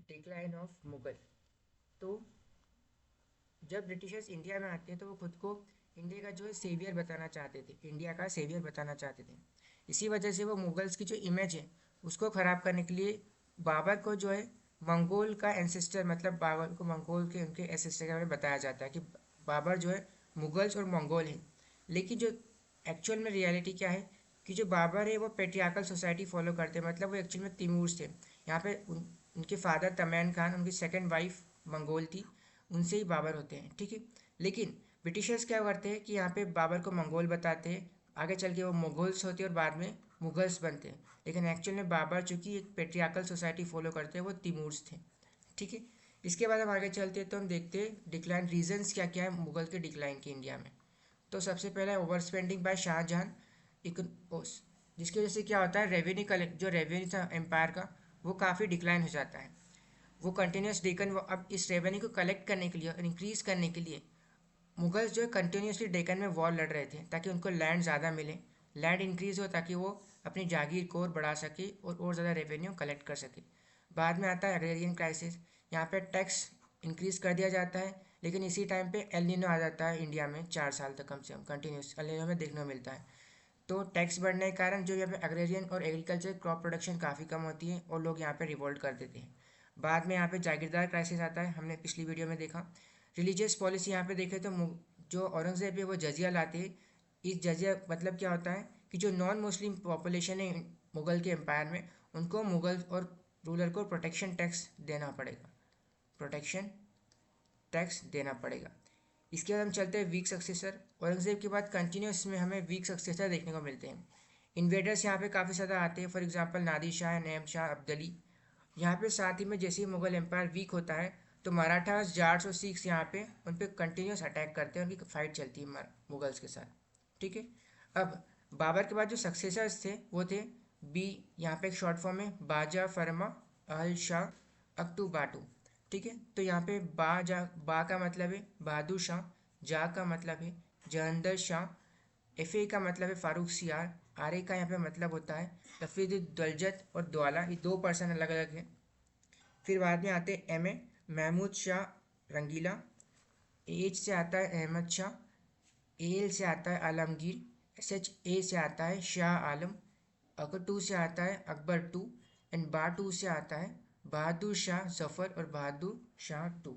Decline of Mughal. तो जब Britishers India में आते हैं तो वो खुद को इंडिया का जो है सेवियर बताना चाहते थे, इंडिया का सेवियर बताना चाहते थे। इसी वजह से वो मुगल्स की जो इमेज है उसको ख़राब करने के लिए बाबर को जो है मंगोल का एंसेस्टर, मतलब बाबर को मंगोल के उनके एंसेस्टर के बारे में बताया जाता है कि बाबर जो है मुगल्स और मंगोल हैं। लेकिन जो एक्चुअल में रियलिटी क्या है कि जो बाबर है वो पेट्रियार्कल सोसाइटी फॉलो करते हैं, मतलब वो एक्चुअल में तिमूर थे। यहाँ पे उनके फादर तमैन खान, उनकी सेकंड वाइफ मंगोल थी, उनसे ही बाबर होते हैं, ठीक है। लेकिन ब्रिटिशर्स क्या करते हैं कि यहाँ पे बाबर को मंगोल बताते हैं, आगे चल के वो मुगल्स होते हैं और बाद में मुगल्स बनते हैं। लेकिन एक्चुअल में बाबर चूंकि एक पेट्रियार्कल सोसाइटी फॉलो करते हैं, वो तिमूर्स थे, ठीक है। इसके बाद हम आगे चलते हैं तो हम देखते हैं डिक्लाइन रीजंस क्या क्या है मुगल के डिक्लाइन के इंडिया में। तो सबसे पहला है ओवर स्पेंडिंग बाय शाहजहां, जिसकी वजह से क्या होता है रेवेन्यू कलेक्ट, जो रेवेन्यू था एम्पायर का वो काफ़ी डिक्लाइन हो जाता है। वो कंटिन्यूस डेकन, वो अब इस रेवेन्यू को कलेक्ट करने के लिए और इंक्रीज करने के लिए मुगल्स जो है कंटिन्यूसली डेक्कन में वॉर लड़ रहे थे ताकि उनको लैंड ज़्यादा मिले, लैंड इंक्रीज हो ताकि वो अपनी जागीर को और बढ़ा सके और ज़्यादा रेवेन्यू कलेक्ट कर सके। बाद में आता है एग्रेरियन क्राइसिस। यहाँ पे टैक्स इंक्रीज कर दिया जाता है, लेकिन इसी टाइम पे एल नीनो आ जाता है इंडिया में, 4 साल तक कम से कम कंटिन्यूस एल नीनो में देखने को मिलता है। तो टैक्स बढ़ने के कारण जो यहाँ पे एग्रेरियन और एग्रीकल्चर क्रॉप प्रोडक्शन काफ़ी कम होती है और लोग यहाँ पे रिवोल्ट कर देते हैं। बाद में यहाँ पे जागीरदार क्राइसिस आता है, हमने पिछली वीडियो में देखा। रिलीजियस पॉलिसी यहाँ पे देखें तो जो औरंगज़ेब है वो जजिया लाते हैं। इस जजिया मतलब क्या होता है कि जो नॉन मुस्लिम पॉपुलेशन है मुग़ल के एम्पायर में, उनको मुग़ल और रूलर को प्रोटेक्शन टैक्स देना पड़ेगा, प्रोटेक्शन टैक्स देना पड़ेगा। इसके बाद हम चलते हैं वीक सक्सेसर। औरंगज़ेब के बाद कंटिन्यूस में हमें वीक सक्सेसर देखने को मिलते हैं। इन्वेडर्स यहाँ पे काफ़ी ज़्यादा आते हैं, for example Nadir Shah, Naim Shah, Abdali. यहाँ पे साथ ही में जैसे ही मुग़ल एम्पायर वीक होता है तो मराठास, जाट्स और सिख्स यहाँ पे उन पर कंटिन्यूस अटैक करते हैं, उनकी फाइट चलती है मुगल्स के साथ, ठीक है। अब बाबर के बाद जो सक्सेसर्स थे वो थे बी, यहाँ पे एक शॉर्ट फॉर्म है बाजा फरमा अल शाह अक्टू बाटू, ठीक है। तो यहाँ पे बा का मतलब है बहादुर शाह, जा का मतलब है जहंदर शाह, एफ ए का मतलब है फारूक सियार, आर ए का यहाँ पे मतलब होता है लफीद दलजत और द्वाला, ये 2 पर्सन अलग अलग हैं। फिर बाद में आते हैं M A Mahmud Shah Rangila, H से आता है अहमद शाह, ए एल से आता है आलमगीर, एस एच ए से आता है शाह आलम, अकर टू से आता है अकबर टू, एंड बा टू से आता है बहादुर शाह जफर और बहादुर शाह टू।